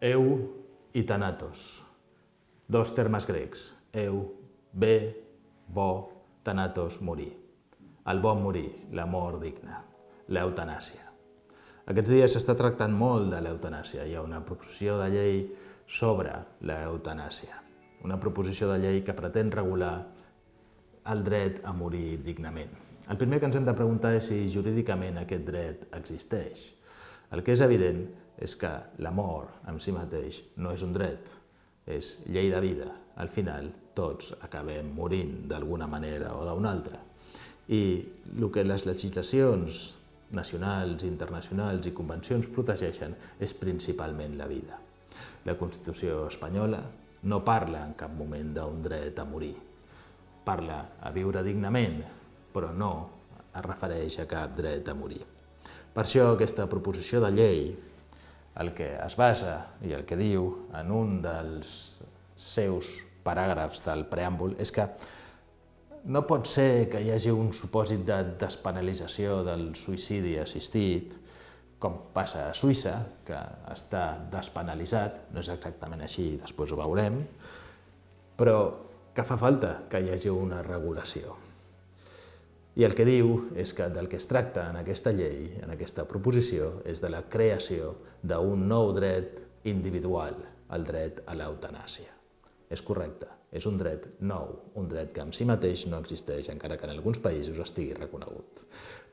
Eu i Thanatos, dos termes grecs. Eu, bé, bo, Thanatos, morir. El bon morir, la mort digna, l'eutanàsia. Aquests dies s'està tractant molt de l'eutanàsia. Hi ha una proposició de llei sobre l'eutanàsia. Una proposició de llei que pretén regular el dret a morir dignament. El primer que ens hem de preguntar és si jurídicament aquest dret existeix. El que és evident és que la mort en si mateix no és un dret, és llei de vida. Al final tots acabem morint d'alguna manera o d'una altra. I el que les legislacions nacionals, internacionals i convencions protegeixen és principalment la vida. La Constitució espanyola no parla en cap moment d'un dret a morir. Parla a viure dignament, però no es refereix a cap dret a morir. Per això aquesta proposició de llei, el que es basa i el que diu en un dels seus paràgrafs del preàmbul és que no pot ser que hi hagi un supòsit de despenalització del suïcidi assistit, com passa a Suïssa, que està despenalitzat, no és exactament així, després ho veurem, però que fa falta que hi hagi una regulació. I el que diu és que del que es tracta en aquesta llei, en aquesta proposició, és de la creació d'un nou dret individual, el dret a l'eutanàsia. És correcte, és un dret nou, un dret que en si mateix no existeix, encara que en alguns països estigui reconegut.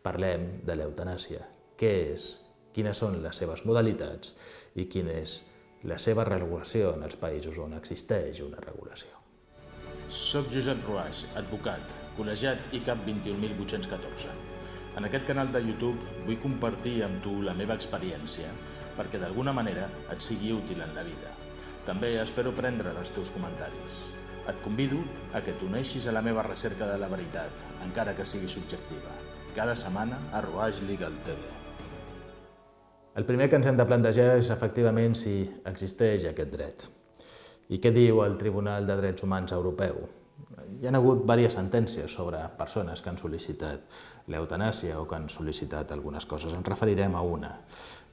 Parlem de l'eutanàsia. Què és? Quines són les seves modalitats i quina és la seva regulació en els països on existeix una regulació. Soc Josep Ruaix, advocat, col·legiat i CAP 21.814. En aquest canal de YouTube vull compartir amb tu la meva experiència perquè d'alguna manera et sigui útil en la vida. També espero prendre dels teus comentaris. Et convido a que t'uneixis a la meva recerca de la veritat, encara que sigui subjectiva. Cada setmana a Ruaix Legal TV. El primer que ens hem de plantejar és efectivament si existeix aquest dret. I què diu el Tribunal de Drets Humans Europeu? Hi ha hagut diverses sentències sobre persones que han sol·licitat l'eutanàsia o que han sol·licitat algunes coses. Ens referirem a una,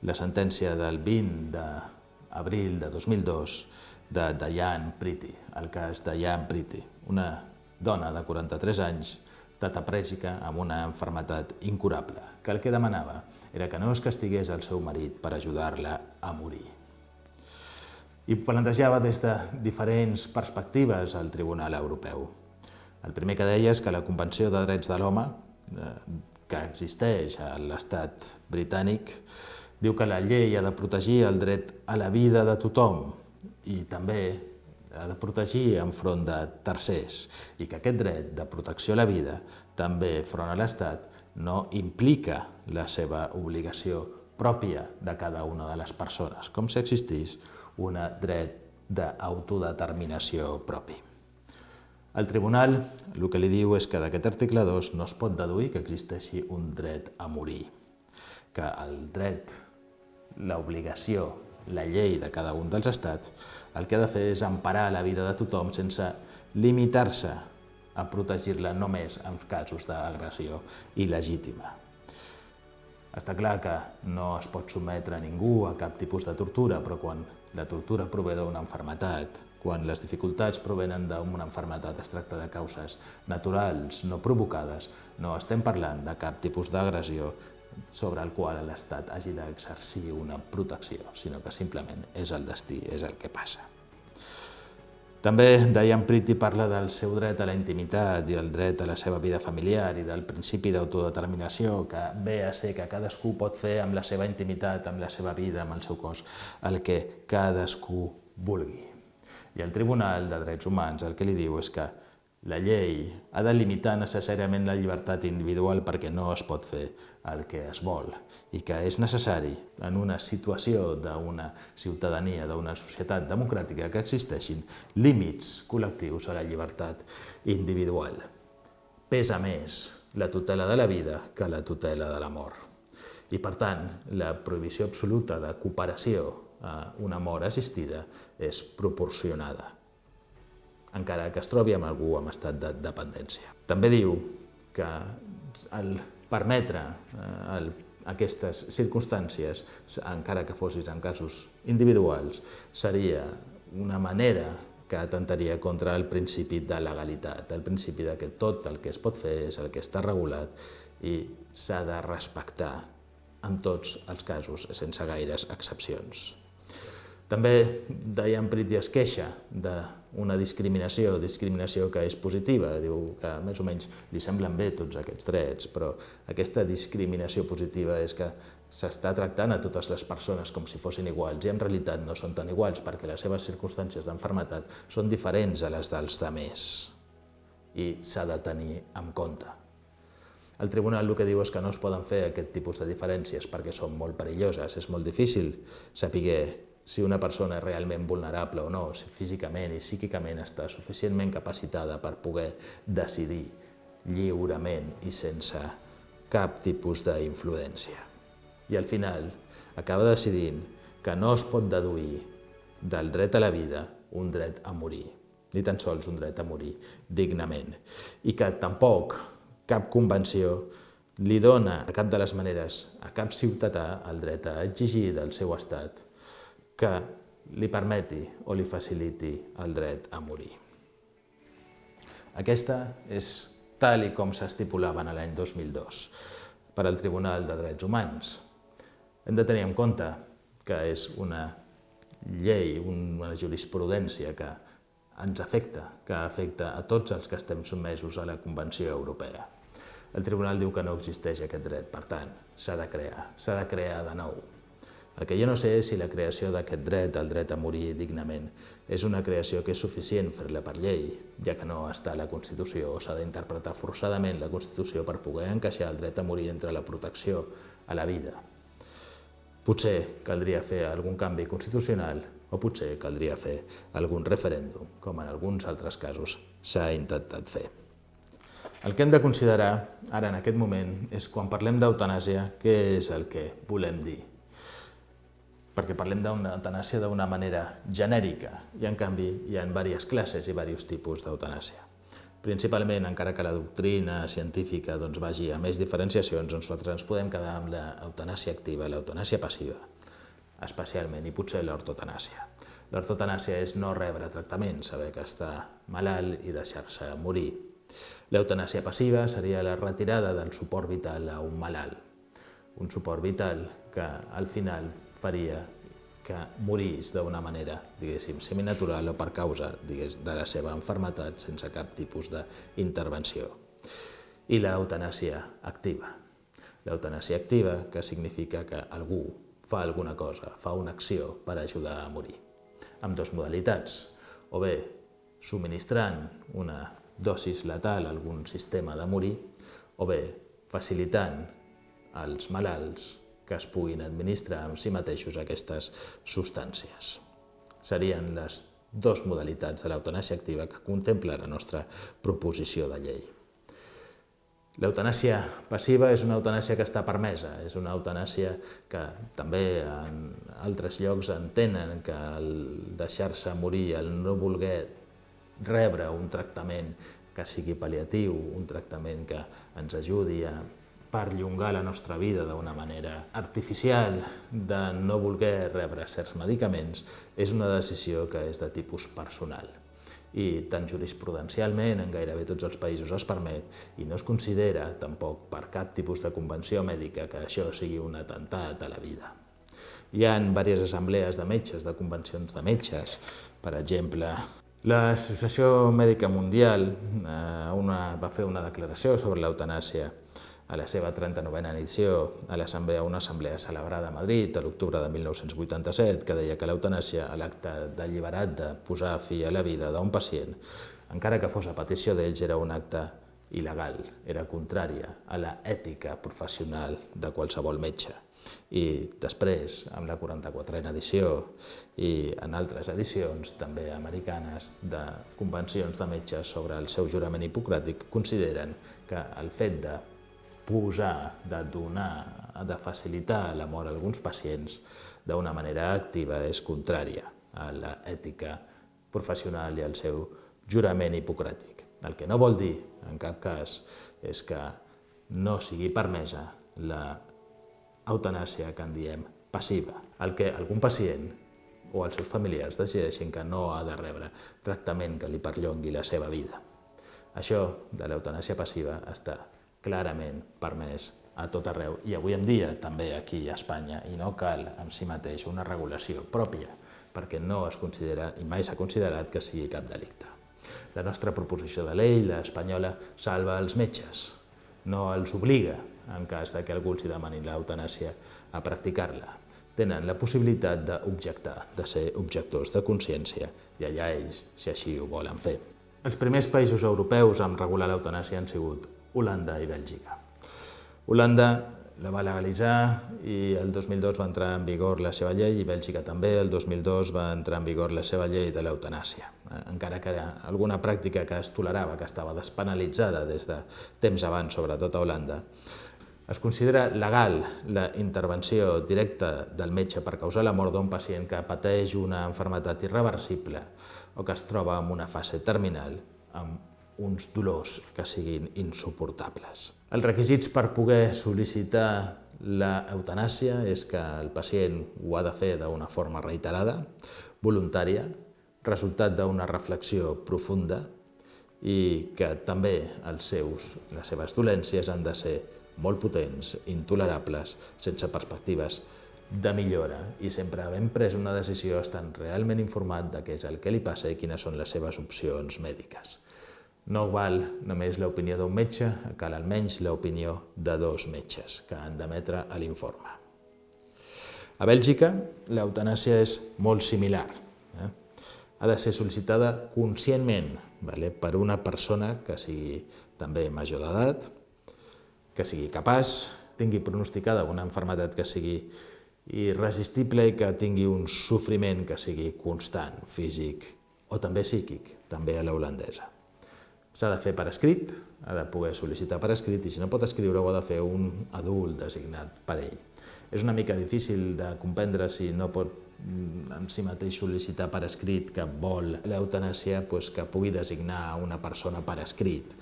la sentència del 20 d'abril de 2002 de Diane Pretty, el cas de Diane Pretty, una dona de 43 anys, tetraplègica amb una malaltia incurable, que el que demanava era que no es castigués el seu marit per ajudar-la a morir. I plantejava des de diferents perspectives al Tribunal Europeu. El primer que deia és que la Convenció de Drets de l'Home, que existeix a l'estat britànic, diu que la llei ha de protegir el dret a la vida de tothom i també ha de protegir enfront de tercers i que aquest dret de protecció a la vida també front a l'Estat no implica la seva obligació pròpia de cada una de les persones, com si existís un dret d'autodeterminació propi. El tribunal el que li diu és que d'aquest article 2 no es pot deduir que existeixi un dret a morir, que el dret, l'obligació, la llei de cada un dels estats, el que ha de fer és emparar la vida de tothom sense limitar-se a protegir-la només en casos d'agressió il·legítima. Està clar que no es pot sotmetre ningú a cap tipus de tortura, però quan la tortura prové d'una malaltia, quan les dificultats provenen d'una malaltia, es tracta de causes naturals, no provocades, no estem parlant de cap tipus d'agressió sobre el qual l'Estat hagi d'exercir una protecció, sinó que simplement és el destí, és el que passa. També Diane Pretty parla del seu dret a la intimitat i el dret a la seva vida familiar i del principi d'autodeterminació que ve a ser que cadascú pot fer amb la seva intimitat, amb la seva vida, amb el seu cos, el que cadascú vulgui. I el Tribunal de Drets Humans el que li diu és que la llei ha de limitar necessàriament la llibertat individual perquè no es pot fer el que es vol i que és necessari en una situació d'una ciutadania, d'una societat democràtica que existeixin límits col·lectius a la llibertat individual. Pesa més la tutela de la vida que la tutela de la mort. I per tant, la prohibició absoluta de cooperació a una mort assistida és proporcionada, encara que es trobi amb algú en estat de dependència. També diu que el permetre aquestes circumstàncies, encara que fossis en casos individuals, seria una manera que atentaria contra el principi de legalitat, el principi de que tot el que es pot fer és el que està regulat i s'ha de respectar en tots els casos, sense gaires excepcions. També Diane Pretty es queixa d'una discriminació que és positiva, diu que més o menys li semblen bé tots aquests drets, però aquesta discriminació positiva és que s'està tractant a totes les persones com si fossin iguals i en realitat no són tan iguals perquè les seves circumstàncies d'enfermetat són diferents a les dels altres i s'ha de tenir en compte. El tribunal el que diu és que no es poden fer aquest tipus de diferències perquè són molt perilloses, és molt difícil saber si una persona és realment vulnerable o no, si físicament i psíquicament està suficientment capacitada per poder decidir lliurement i sense cap tipus d'influència. I al final acaba decidint que no es pot deduir del dret a la vida un dret a morir, ni tan sols un dret a morir dignament, i que tampoc cap convenció li dona a cap de les maneres a cap ciutadà el dret a exigir del seu estat que li permeti o li faciliti el dret a morir. Aquesta és tal com s'estipulava en l'any 2002 per al Tribunal de Drets Humans. Hem de tenir en compte que és una llei, una jurisprudència que ens afecta, que afecta a tots els que estem sotmesos a la Convenció Europea. El Tribunal diu que no existeix aquest dret, per tant, s'ha de crear de nou. El que jo no sé és si la creació d'aquest dret, el dret a morir dignament, és una creació que és suficient fer-la per llei, ja que no està a la Constitució o s'ha d'interpretar forçadament la Constitució per poder encaixar el dret a morir entre la protecció a la vida. Potser caldria fer algun canvi constitucional o potser caldria fer algun referèndum, com en alguns altres casos s'ha intentat fer. El que hem de considerar ara en aquest moment és quan parlem d'eutanàsia, què és el que volem dir. Perquè parlem d'eutanàsia d'una manera genèrica i en canvi hi ha diverses classes i diversos tipus d'eutanàsia. Principalment, encara que la doctrina científica vagi a més diferenciacions, nosaltres ens podem quedar amb l'eutanàsia activa, l'eutanàsia passiva, especialment, i potser l'ortotanàsia. L'ortotanàsia és no rebre tractament, saber que està malalt i deixar-se morir. L'eutanàsia passiva seria la retirada del suport vital a un malalt, un suport vital que al final faria que morís d'una manera, diguéssim, seminatural o per causa de la seva malaltia sense cap tipus d'intervenció. I l'eutanàsia activa. L'eutanàsia activa, que significa que algú fa alguna cosa, fa una acció per ajudar a morir. Amb dues modalitats, o bé subministrant una dosis letal a algun sistema de morir, o bé facilitant als malalts que es puguin administrar amb si mateixos aquestes substàncies. Serien les dues modalitats de l'eutanàsia activa que contempla la nostra proposició de llei. L'eutanàsia passiva és una eutanàsia que està permesa, és una eutanàsia que també en altres llocs entenen que el deixar-se morir, el no voler rebre un tractament que sigui pal·liatiu, un tractament que ens ajudi a perllongar la nostra vida d'una manera artificial, de no voler rebre certs medicaments, és una decisió que és de tipus personal. I tant jurisprudencialment, en gairebé tots els països es permet, i no es considera tampoc per cap tipus de convenció mèdica que això sigui un atemptat a la vida. Hi ha diverses assemblees de metges, de convencions de metges, per exemple, l'Associació Mèdica Mundial va fer una declaració sobre l'eutanàsia a la seva 39a edició a una assemblea celebrada a Madrid a l'octubre de 1987, que deia que l'eutanàsia, l'acte deliberat de posar fi a la vida d'un pacient, encara que fos a petició d'ells, era un acte il·legal, era contrària a l'ètica professional de qualsevol metge. I després, amb la 44a edició i en altres edicions, també americanes, de convencions de metges sobre el seu jurament hipocràtic, consideren que el fet de posar, de donar, de facilitar la mort a alguns pacients d'una manera activa és contrària a l'ètica professional i al seu jurament hipocràtic. El que no vol dir, en cap cas, és que no sigui permesa eutanàsia que en diem passiva, el que algun pacient o els seus familiars decideixen que no ha de rebre tractament que li perllongui la seva vida. Això de l'eutanàsia passiva està clarament permès a tot arreu i avui en dia també aquí a Espanya, i no cal en si mateix una regulació pròpia perquè no es considera i mai s'ha considerat que sigui cap delicte. La nostra proposició de llei, l'espanyola, salva els metges, no els obliga, en cas que algú els demani l'eutanàsia, a practicar-la. Tenen la possibilitat d'objectar, de ser objectors de consciència, i allà ells, si així ho volen fer. Els primers països europeus en regular l'eutanàsia han sigut Holanda i Bèlgica. Holanda la va legalitzar i el 2002 va entrar en vigor la seva llei, i Bèlgica també el 2002 va entrar en vigor la seva llei de l'eutanàsia. Encara que era alguna pràctica que es tolerava, que estava despenalitzada des de temps abans, sobretot a Holanda, es considera legal la intervenció directa del metge per causar la mort d'un pacient que pateix una malaltia irreversible o que es troba en una fase terminal amb uns dolors que siguin insuportables. Els requisits per poder sol·licitar l'eutanàsia és que el pacient ho ha de fer d'una forma reiterada, voluntària, resultat d'una reflexió profunda, i que també les seves dolències han de ser molt potents, intolerables, sense perspectives de millora, i sempre havent pres una decisió estant realment informat de què és el que li passa i quines són les seves opcions mèdiques. No val només l'opinió d'un metge, cal almenys l'opinió de 2 metges que han d'emetre l'informe. A Bèlgica, l'eutanàsia és molt similar. Ha de ser sol·licitada conscientment per una persona que sigui també major d'edat, que sigui capaç, tingui pronosticada una malaltia que sigui irresistible i que tingui un sofriment que sigui constant, físic o també psíquic, també a la holandesa. S'ha de fer per escrit, ha de poder sol·licitar per escrit, i si no pot escriure-ho ha de fer un adult designat per ell. És una mica difícil de comprendre si no pot en si mateix sol·licitar per escrit que vol l'eutanàsia, que pugui designar una persona per escrit,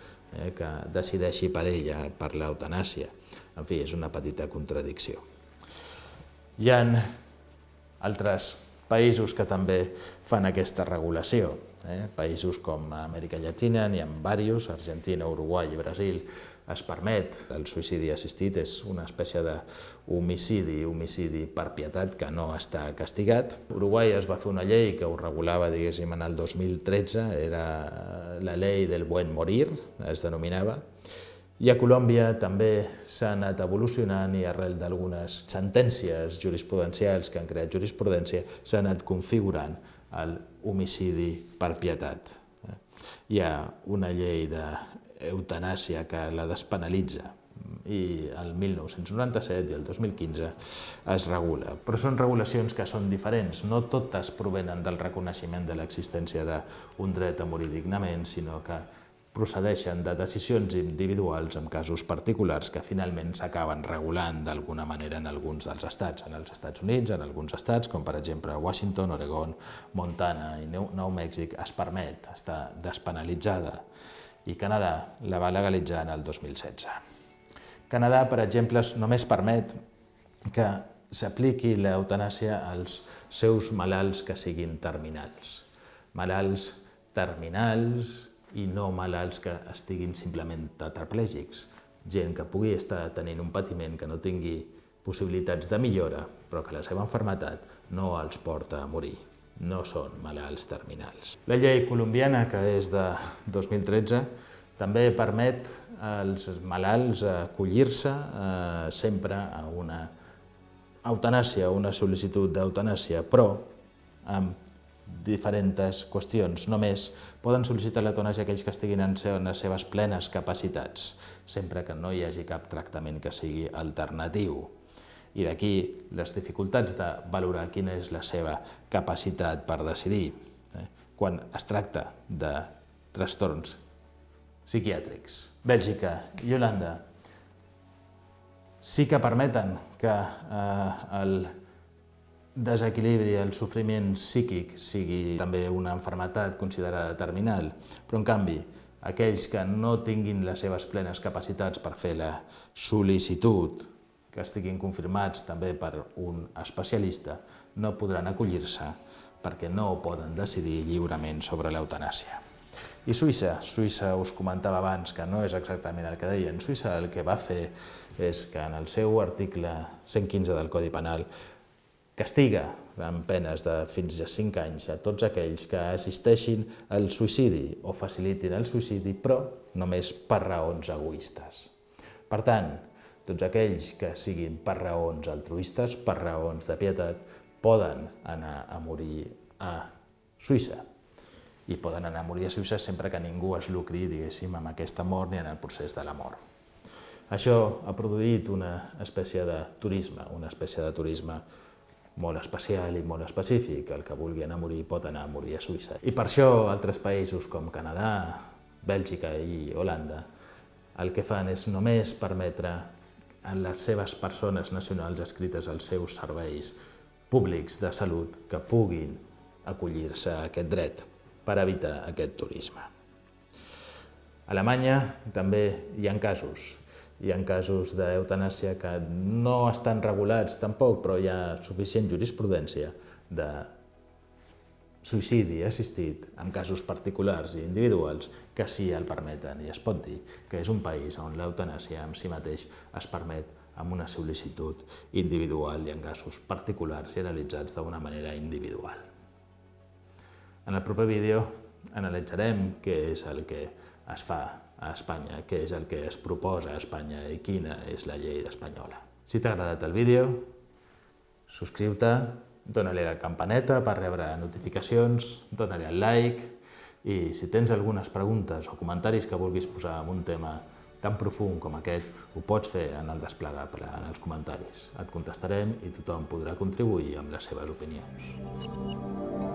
que decideixi per ella, per l'eutanàsia. En fi, és una petita contradicció. Hi ha altres països que també fan aquesta regulació. Països com Amèrica Llatina, n'hi ha diversos, Argentina, Uruguai i Brasil, es permet el suïcidi assistit, és una espècie d'homicidi per pietat que no està castigat. A Uruguai es va fer una llei que ho regulava, diguéssim, en el 2013, era la llei del buen morir, es denominava, i a Colòmbia també s'ha anat evolucionant i arrel d'algunes sentències jurisprudencials que han creat jurisprudència s'ha anat configurant l'homicidi per pietat. Hi ha una llei d'eutanàsia que la despenalitza i el 1997 i el 2015 es regula. Però són regulacions que són diferents, no totes provenen del reconeixement de l'existència d'un dret a morir dignament, sinó que procedeixen de decisions individuals en casos particulars que finalment s'acaben regulant d'alguna manera en alguns dels estats. En els Estats Units, en alguns estats, com per exemple Washington, Oregon, Montana i Nou Mèxic, es permet, està despenalitzada, i Canadà la va legalitzar en el 2016. Canadà, per exemple, només permet que s'apliqui l'eutanàsia als seus malalts que siguin terminals. Malalts terminals i no malalts que estiguin simplement tetraplègics. Gent que pugui estar tenint un patiment que no tingui possibilitats de millora, però que la seva malaltia no els porta a morir. No són malalts terminals. La llei colombiana, que és de 2013, també permet als malalts acollir-se sempre a una eutanàsia, una sol·licitud d'eutanàsia, però amb diferents qüestions. Només poden sol·licitar l'eutanàsia aquells que estiguin en les seves plenes capacitats, sempre que no hi hagi cap tractament que sigui alternatiu. I d'aquí les dificultats de valorar quina és la seva capacitat per decidir. Quan es tracta de trastorns psiquiàtrics, Bèlgica i Holanda sí que permeten que el desequilibri, el sofriment psíquic sigui també una malaltia considerada terminal, però en canvi aquells que no tinguin les seves plenes capacitats per fer la sol·licitud que estiguin confirmats també per un especialista no podran acollir-se perquè no poden decidir lliurement sobre l'eutanàsia. I Suïssa us comentava abans que no és exactament el que deien. Suïssa el que va fer és que en el seu article 115 del Codi Penal castiga amb penes de fins a 5 anys a tots aquells que assisteixin al suïcidi o facilitin el suïcidi, però només per raons egoistes. Per tant, tots aquells que siguin per raons altruistes, per raons de pietat, poden anar a morir a Suïssa. I poden anar a morir a Suïssa sempre que ningú es lucri, diguéssim, amb aquesta mort ni en el procés de la mort. Això ha produït una espècie de turisme, molt especial i molt específic. El que vulgui anar a morir pot anar a morir a Suïssa. I per això altres països com Canadà, Bèlgica i Holanda el que fan és només permetre a les seves persones nacionals adscrites als seus serveis públics de salut que puguin acollir-se a aquest dret per evitar aquest turisme. A Alemanya també hi ha casos. Hi ha casos d'eutanàsia que no estan regulats tampoc, però hi ha suficient jurisprudència de suïcidi assistit en casos particulars i individuals que sí el permeten, i es pot dir que és un país on l'eutanàsia en si mateix es permet amb una sol·licitud individual i en casos particulars i analitzats d'una manera individual. En el proper vídeo analitzarem què és el que es fa a Espanya, què és el que es proposa a Espanya i quina és la llei espanyola. Si t'ha agradat el vídeo, subscriu-te, dóna-li a la campaneta per rebre notificacions, dóna-li al like i si tens algunes preguntes o comentaris que vulguis posar en un tema tan profund com aquest, ho pots fer en el desplegable, en els comentaris. Et contestarem i tothom podrà contribuir amb les seves opinions.